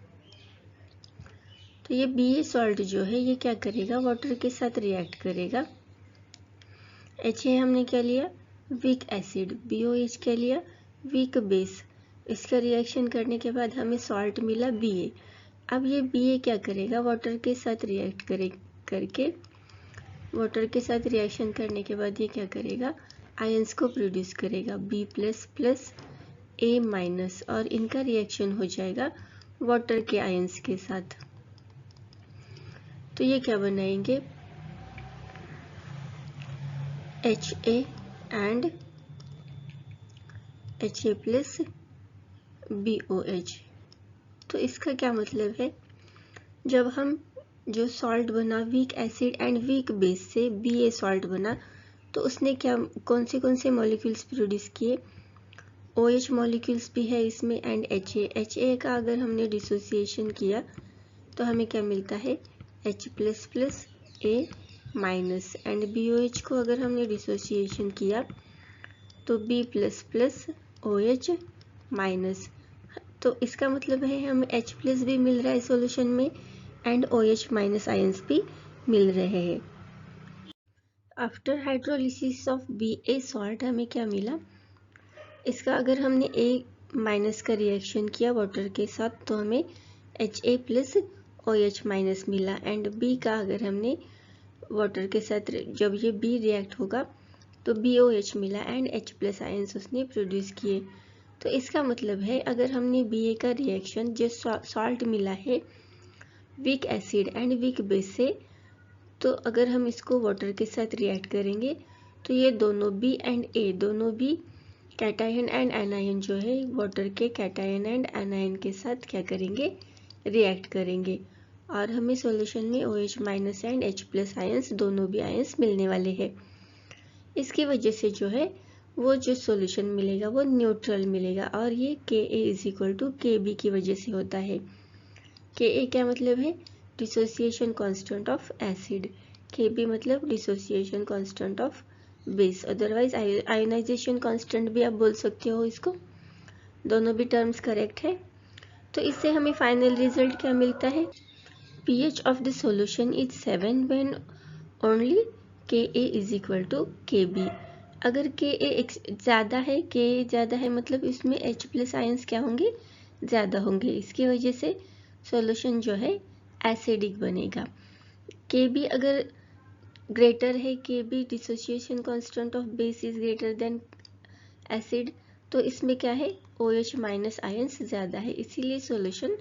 तो ये Ba सॉल्ट जो है ये क्या करेगा, वाटर के साथ रिएक्ट करेगा। Ha हमने क्या लिया, वीक एसिड, BOH क्या लिया, वीक बेस। इसका रिएक्शन करने के बाद हमें सॉल्ट मिला Ba। अब ये Ba क्या करेगा, वाटर के साथ रिएक्ट करके वाटर के साथ रिएक्शन करने के बाद ये क्या करेगा, आयंस को प्रोड्यूस करेगा B++ A-, और इनका रिएक्शन हो जाएगा वाटर के आयंस के साथ। तो ये क्या बनाएंगे, Ha एंड Ha+ BOH। तो इसका क्या मतलब है, जब हम जो सॉल्ट बना week acid and weak base से Ba सॉल्ट बना, तो उसने क्या कौन से मॉलिक्यूल्स प्रोड्यूस किए, OH मॉलिक्यूल्स भी है इसमें एंड Ha का अगर हमने डिसोसिएशन किया तो हमें क्या मिलता है, H++ A- एंड BOH को अगर हमने डिसोसिएशन किया तो B++ OH-। तो इसका मतलब है हमें H+ भी मिल रहा है सॉल्यूशन में एंड OH- आयंस भी मिल रहे हैं। After hydrolysis of Ba salt हमें क्या मिला, इसका अगर हमने A- का रिएक्शन किया वाटर के साथ तो हमें Ha+ OH- मिला, एंड B का अगर हमने वाटर के साथ जब ये B रिएक्ट होगा तो BOH मिला एंड H+ आयंस उसने प्रोड्यूस किए। तो इसका मतलब है अगर हमने Ba का रिएक्शन जो सॉल्ट मिला है weak acid and weak base से, तो अगर हम इसको वाटर के साथ रिएक्ट करेंगे तो ये दोनों B एंड A दोनों भी कैटायन एंड एनायन जो है वाटर के कैटायन एंड एनायन के साथ क्या करेंगे, रिएक्ट करेंगे, और हमें सॉल्यूशन में OH minus and H+ ions दोनों भी आयंस मिलने वाले हैं। इसकी वजह से जो है वो जो सॉल्यूशन मिलेगा वो न्यूट्रल मिलेगा, और ये Ka is equal to Kb की वजह से होता है। Ka क्या मतलब है, dissociation constant of acid, Kb मतलब dissociation constant of base, otherwise ionisation constant भी आप बोल सकते हो इसको। दोनों भी टर्म्स करेक्ट है। तो इससे हमें फाइनल रिजल्ट क्या मिलता है, pH of the solution is 7 when only Ka is equal to Kb। अगर Ka ज़्यादा है, Ka ज़्यादा है मतलब इसमें H+ आयंस क्या होंगे, ज़्यादा होंगे, इसकी वजह से सॉल्यूशन जो है एसिडिक बनेगा। Kb अगर ग्रेटर है, Kb dissociation constant of base is greater then acid, तो इसमें क्या है OH माइनस आयंस ज़्यादा है, इसीलिए सॉल्यूशन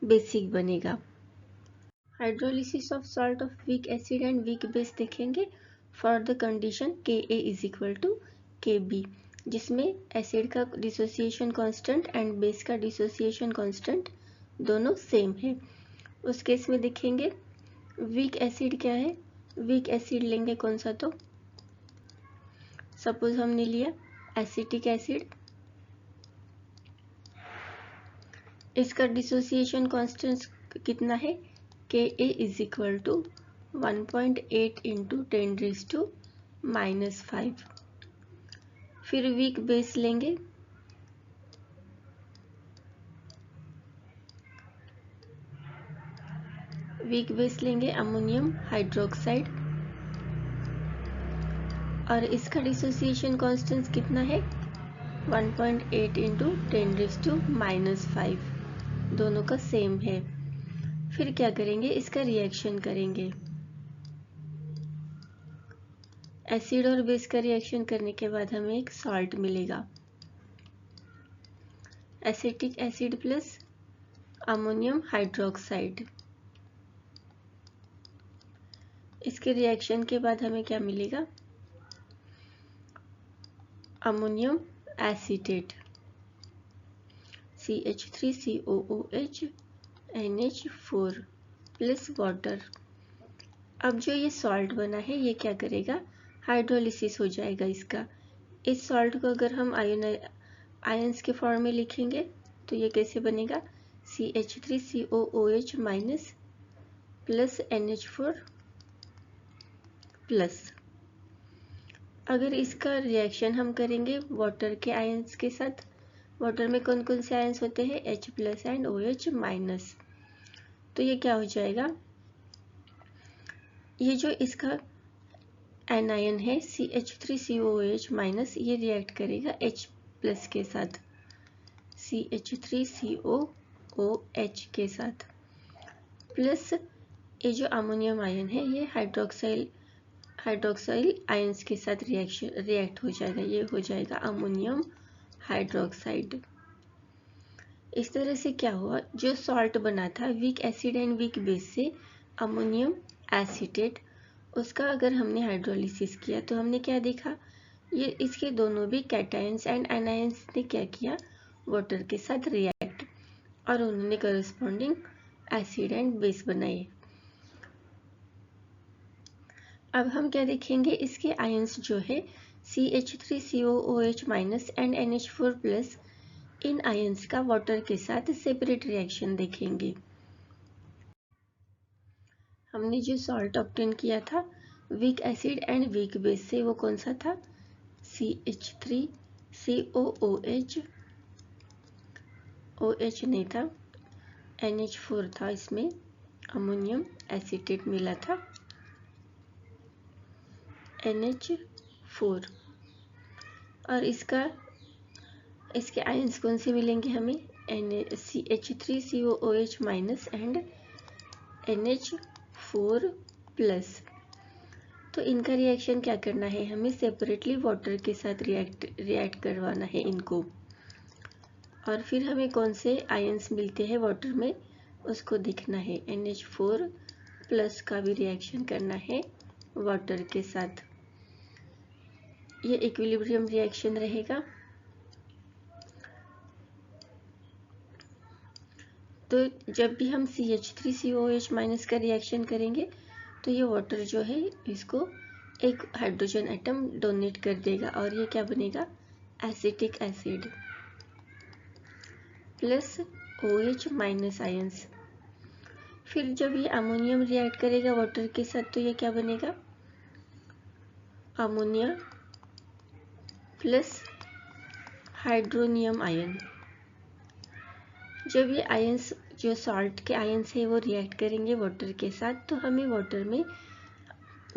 बेसिक बनेगा। Hydrolysis of salt of weak acid and weak base देखेंगे for the condition Ka is equal to Kb, जिसमें एसिड का डिसोसिएशन कांस्टेंट एंड बेस का डिसोसिएशन कांस्टेंट दोनों सेम है। उस केस में देखेंगे वीक एसिड क्या है, वीक एसिड लेंगे कौन सा, तो सपोज हमने लिया एसिटिक एसिड, इसका डिसोसिएशन कांस्टेंट कितना है, Ka is equal to 1.8 into 10⁻⁻⁵। फिर वीक बेस लेंगे, अमोनियम हाइड्रोक्साइड, और इसका डिसोसिएशन कांस्टेंट कितना है 1.8 इंटू 10⁻⁵, दोनों का सेम है। फिर क्या करेंगे, इसका रिएक्शन करेंगे, एसिड और बेस का रिएक्शन करने के बाद हमें एक सॉल्ट मिलेगा, acetic acid plus ammonium hydroxide. इसके रिएक्शन के बाद हमें क्या मिलेगा, ammonium acetate CH3COOH NH4 plus water. अब जो ये सॉल्ट बना है ये क्या करेगा, हाइड्रोलिसिस हो जाएगा इसका। इस सॉल्ट को अगर हम आयंस के फॉर्म में लिखेंगे तो ये कैसे बनेगा, CH3COOH minus plus NH4 plus. अगर इसका रिएक्शन हम करेंगे वाटर के आयंस के साथ, वाटर में कौन कौन से आयंस होते हैं, H+ एंड OH माइनस, तो ये क्या हो जाएगा, ये जो इसका एनायन है CH3COOH माइनस, ये रिएक्ट करेगा H+ के साथ, CH3COOH के साथ, प्लस ये जो अमोनियम आयन है ये हाइड्रोक्साइल आयंस के साथ रिएक्ट हो जाएगा, ये हो जाएगा अमोनियम हाइड्रोक्साइड। इस तरह से क्या हुआ, जो सॉल्ट बना था week acid and weak base से अमोनियम एसीटेट, उसका अगर हमने हाइड्रोलिसिस किया तो हमने क्या देखा, ये इसके दोनों भी कैटायंस एंड एनायंस ने क्या किया, वाटर के साथ रिएक्ट, और उन्होंने करस्पॉन्डिंग एसिड एंड बेस बनाए। अब हम क्या देखेंगे, इसके आयंस जो है CH3COOH minus and NH4 plus, in ions का वाटर के साथ सेपरेट रिएक्शन देखेंगे। हमने जो सॉल्ट ऑब्टेन किया था week acid and weak base से, वो कौन सा था, CH3COOH, OH नहीं था, NH4 था, इसमें अमोनियम एसीटेट मिला था NH4, और इसके आयंस कौन से मिलेंगे हमें, CH3COOH minus and NH4 plus. तो इनका रिएक्शन क्या करना है, हमें सेपरेटली वाटर के साथ रिएक्ट करवाना है इनको। और फिर हमें कौन से आयंस मिलते हैं वाटर में उसको देखना है। NH4 प्लस का भी रिएक्शन करना है वाटर के साथ। ये इक्विलिब्रियम रिएक्शन रहेगा। तो जब भी हम CH3COH माइनस का रिएक्शन करेंगे तो ये वाटर जो है इसको एक हाइड्रोजन एटम डोनेट कर देगा और ये क्या बनेगा, acetic acid plus OH minus ions. फिर जब ये अमोनियम रिएक्ट करेगा वाटर के साथ तो ये क्या बनेगा, अमोनिया प्लस हाइड्रोनियम आयन। जब ये आयंस जो सॉल्ट के आयंस है वो रिएक्ट करेंगे वाटर के साथ तो हमें वाटर में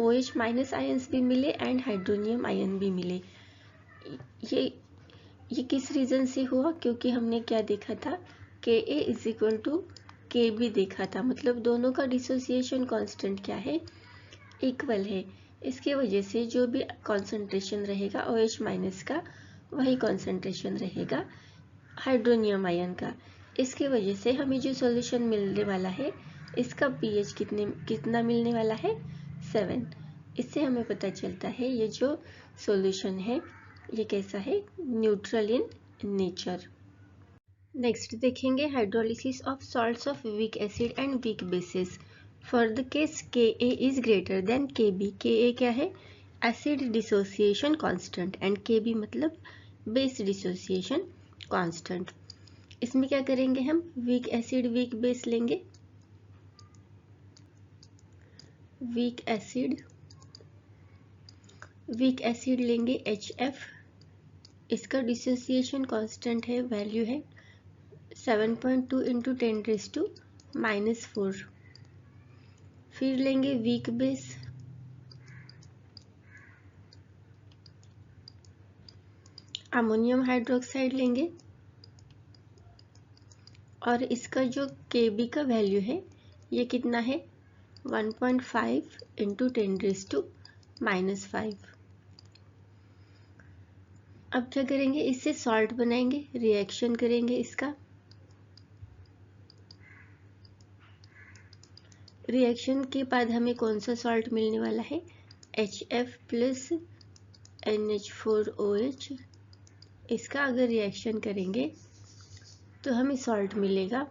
OH माइनस आयंस भी मिले एंड हाइड्रोनियम आयन भी मिले। ये किस रीज़न से हुआ, क्योंकि हमने क्या देखा था, Ka is equal to Kb देखा था, मतलब दोनों का डिसोसिएशन कांस्टेंट क्या है, इक्वल है। इसके वजह से जो भी कॉन्सेंट्रेशन रहेगा OH माइनस का वही कॉन्सेंट्रेशन रहेगा हाइड्रोनियम आयन का। इसके वजह से हमें जो सॉल्यूशन मिलने वाला है इसका pH कितना मिलने वाला है, 7। इससे हमें पता चलता है ये जो सॉल्यूशन है ये कैसा है, न्यूट्रल इन नेचर। नेक्स्ट देखेंगे hydrolysis of salts of weak acid and weak bases. For the case Ka is greater than Kb। Ka क्या है, acid dissociation constant and Kb मतलब बेस डिसोसिएशन कांस्टेंट। इसमें क्या करेंगे हम, वीक एसिड वीक बेस लेंगे, weak acid लेंगे HF। इसका डिसोसिएशन कांस्टेंट है, वैल्यू है 7.2 इंटू 10⁻⁻⁴। फिर लेंगे वीक बेस, अमोनियम हाइड्रोक्साइड लेंगे और इसका जो Kb का वैल्यू है ये कितना है, 1.5 इंटू 10⁻⁵। अब क्या करेंगे, इससे सॉल्ट बनाएंगे, रिएक्शन करेंगे इसका। रिएक्शन के बाद हमें कौन सा सॉल्ट मिलने वाला है, HF प्लस NH4OH। इसका अगर रिएक्शन करेंगे तो हमें सॉल्ट मिलेगा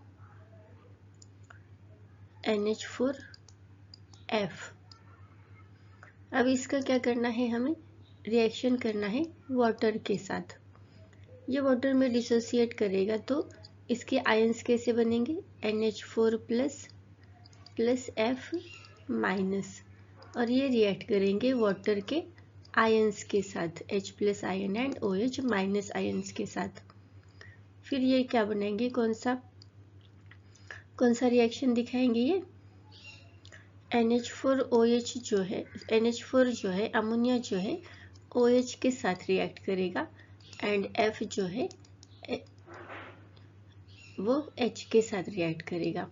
NH4F। अब इसका क्या करना है, हमें रिएक्शन करना है वाटर के साथ। ये वाटर में डिसोसिएट करेगा तो इसके आयंस कैसे बनेंगे, NH4 प्लस F माइनस, और ये रिएक्ट करेंगे वाटर के आयंस के साथ, H plus ion and OH minus ions के साथ। फिर ये क्या बनाएंगे, कौन सा रिएक्शन दिखाएंगे, ये NH4OH जो है, NH4 जो है अमोनिया जो है OH के साथ रिएक्ट करेगा एंड F जो है वो H के साथ रिएक्ट करेगा।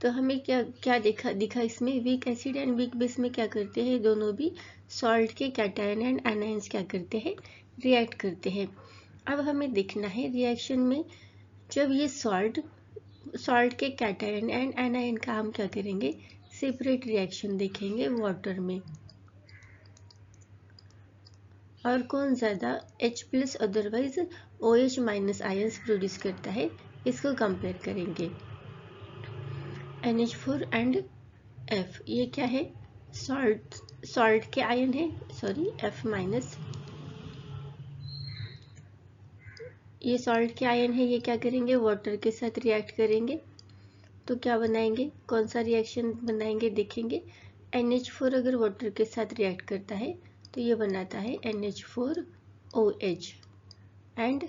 तो हमें क्या दिखा इसमें, week acid and weak base में क्या करते हैं, दोनों भी सॉल्ट के कैटायन एंड एनायंस क्या करते हैं, रिएक्ट करते हैं। अब हमें देखना है रिएक्शन में जब ये सॉल्ट के कैटायन एंड एनायन का हम क्या करेंगे, सेपरेट रिएक्शन देखेंगे वाटर में, और कौन ज़्यादा H plus otherwise OH minus ions produce करता है इसको कंपेयर करेंगे। NH4 एंड F, ये क्या है, सॉल्ट के आयन है, सॉरी F माइनस, ये सॉल्ट के आयन है, ये क्या करेंगे, वाटर के साथ रिएक्ट करेंगे तो क्या बनाएंगे, कौन सा रिएक्शन बनाएंगे देखेंगे। NH4 अगर वाटर के साथ रिएक्ट करता है तो ये बनाता है NH4OH and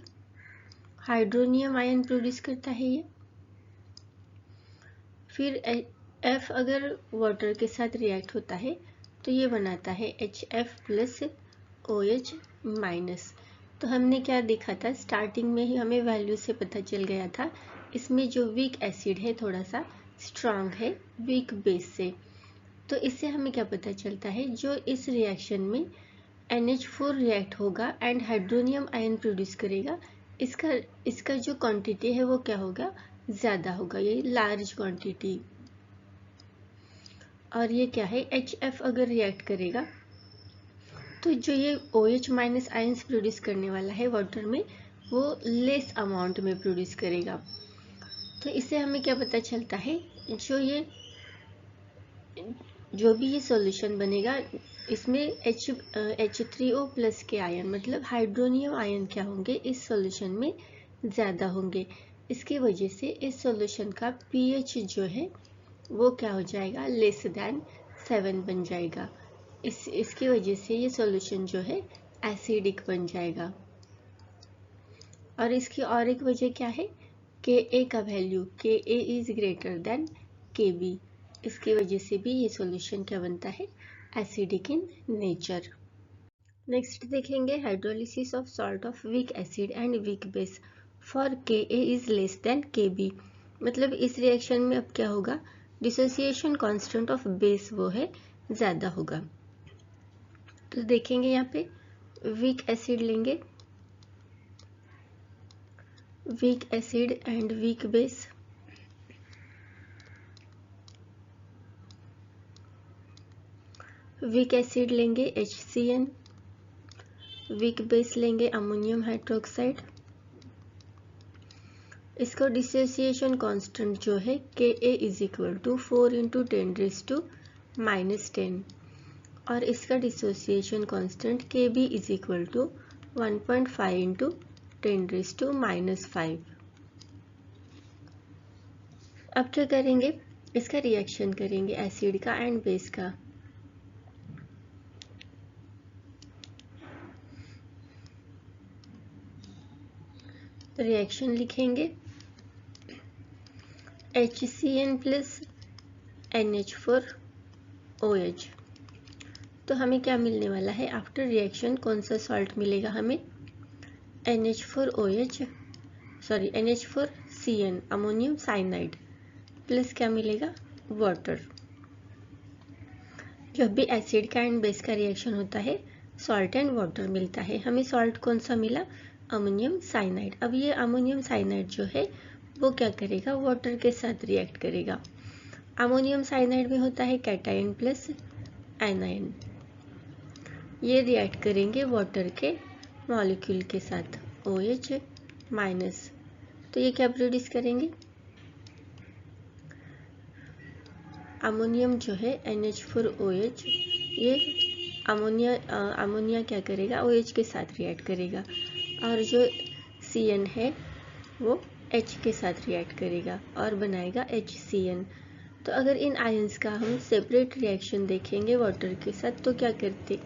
hydronium ion produce करता है ये। फिर F अगर वाटर के साथ रिएक्ट होता है तो ये बनाता है HF प्लस OH माइनस। तो हमने क्या देखा था, स्टार्टिंग में ही हमें वैल्यू से पता चल गया था, इसमें जो वीक एसिड है थोड़ा सा स्ट्रांग है वीक बेस से। तो इससे हमें क्या पता चलता है, जो इस रिएक्शन में NH4 रिएक्ट होगा एंड हाइड्रोनियम आयन प्रोड्यूस करेगा, इसका जो क्वांटिटी है वो क्या होगा, ज़्यादा होगा, ये लार्ज क्वांटिटी। और ये क्या है, HF अगर रिएक्ट करेगा तो जो ये OH माइनस आयंस प्रोड्यूस करने वाला है वाटर में, वो लेस अमाउंट में प्रोड्यूस करेगा। तो इससे हमें क्या पता चलता है, जो भी ये सॉल्यूशन बनेगा इसमें H3O प्लस के आयन मतलब हाइड्रोनियम आयन क्या होंगे इस सॉल्यूशन में ज़्यादा होंगे। इसकी वजह से इस सॉल्यूशन का pH जो है वो क्या हो जाएगा, लेस देन 7 बन जाएगा। इसकी वजह से ये सॉल्यूशन जो है एसिडिक बन जाएगा। और इसकी और एक वजह क्या है, Ka का value Ka is greater than Kb, इसकी वजह से भी ये सॉल्यूशन क्या बनता है, एसिडिक इन नेचर। नेक्स्ट देखेंगे hydrolysis of salt of weak acid and weak base for Ka is less than Kb। मतलब इस रिएक्शन में अब क्या होगा, डिसोसिएशन कांस्टेंट ऑफ बेस वो है ज़्यादा होगा। तो देखेंगे यहाँ पे वीक एसिड लेंगे, weak acid and weak base. Week acid लेंगे HCN, वीक बेस लेंगे अमोनियम हाइड्रोक्साइड। इसका डिसोसिएशन कांस्टेंट जो है Ka इज इक्वल टू 4 × 10⁻⁻10 और इसका dissociation constant Kb is equal to 1.5 × 10⁻⁻5। अब क्या करेंगे, इसका रिएक्शन करेंगे एसिड का एंड बेस का। रिएक्शन लिखेंगे HCN प्लस NH4OH। तो हमें क्या मिलने वाला है, आफ्टर रिएक्शन कौन सा सॉल्ट मिलेगा हमें, NH4CN अमोनियम साइनाइड प्लस क्या मिलेगा, वाटर। जब भी एसिड का एंड बेस का रिएक्शन होता है सॉल्ट एंड वाटर मिलता है। हमें सॉल्ट कौन सा मिला, अमोनियम साइनाइड। अब ये अमोनियम साइनाइड जो है वो क्या करेगा, वाटर के साथ रिएक्ट करेगा। अमोनियम साइनाइड में होता है कैटायन प्लस एनायन, ये रिएक्ट करेंगे वाटर के मॉलिक्यूल के साथ OH माइनस। तो ये क्या प्रोड्यूस करेंगे, अमोनियम जो है NH4OH, ये अमोनिया क्या करेगा, OH के साथ रिएक्ट करेगा और जो CN है वो H के साथ रिएक्ट करेगा और बनाएगा HCN। तो अगर इन आयंस का हम सेपरेट रिएक्शन देखेंगे वाटर के साथ तो क्या करते,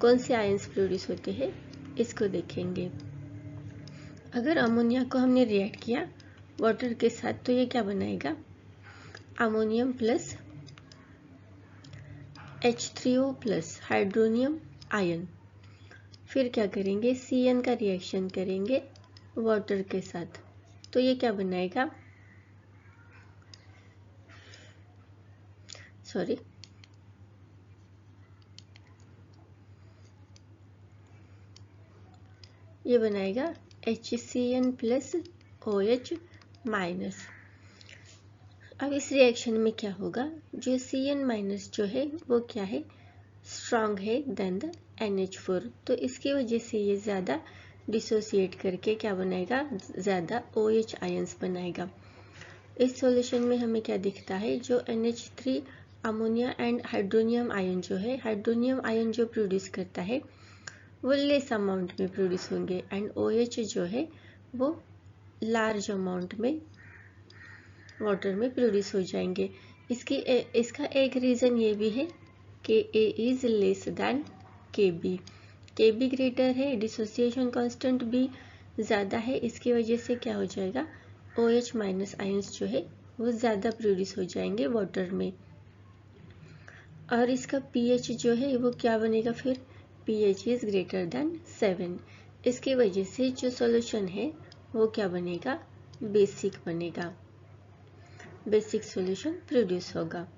कौन से आयंस प्रोड्यूस होते हैं इसको देखेंगे। अगर अमोनिया को हमने रिएक्ट किया वाटर के साथ तो ये क्या बनाएगा, ammonium plus H3O plus hydronium ion. फिर क्या करेंगे, CN का रिएक्शन करेंगे वाटर के साथ तो ये क्या बनाएगा, ये बनाएगा HCN प्लस OH माइनस। अब इस रिएक्शन में क्या होगा, जो CN माइनस जो है वो क्या है, स्ट्रॉन्ग है देन द NH4, तो इसकी वजह से ये ज़्यादा डिसोसिएट करके क्या बनाएगा, ज़्यादा OH आयंस बनाएगा। इस सॉल्यूशन में हमें क्या दिखता है, जो NH3 ammonia and hydronium ion जो है, हाइड्रोनियम आयन जो प्रोड्यूस करता है वो लेस अमाउंट में प्रोड्यूस होंगे एंड OH जो है वो लार्ज अमाउंट में वाटर में प्रोड्यूस हो जाएंगे। इसका एक रीज़न ये भी है कि A is less than Kb, Kb greater है, डिसोसिएशन कांस्टेंट भी ज़्यादा है, इसकी वजह से क्या हो जाएगा, OH माइनस आयंस जो है वो ज़्यादा प्रोड्यूस हो जाएंगे वाटर में। और इसका pH जो है वो क्या बनेगा, फिर pH इज ग्रेटर दैन 7, इसकी वजह से जो सॉल्यूशन है वो क्या बनेगा, बेसिक बनेगा, बेसिक सॉल्यूशन प्रोड्यूस होगा।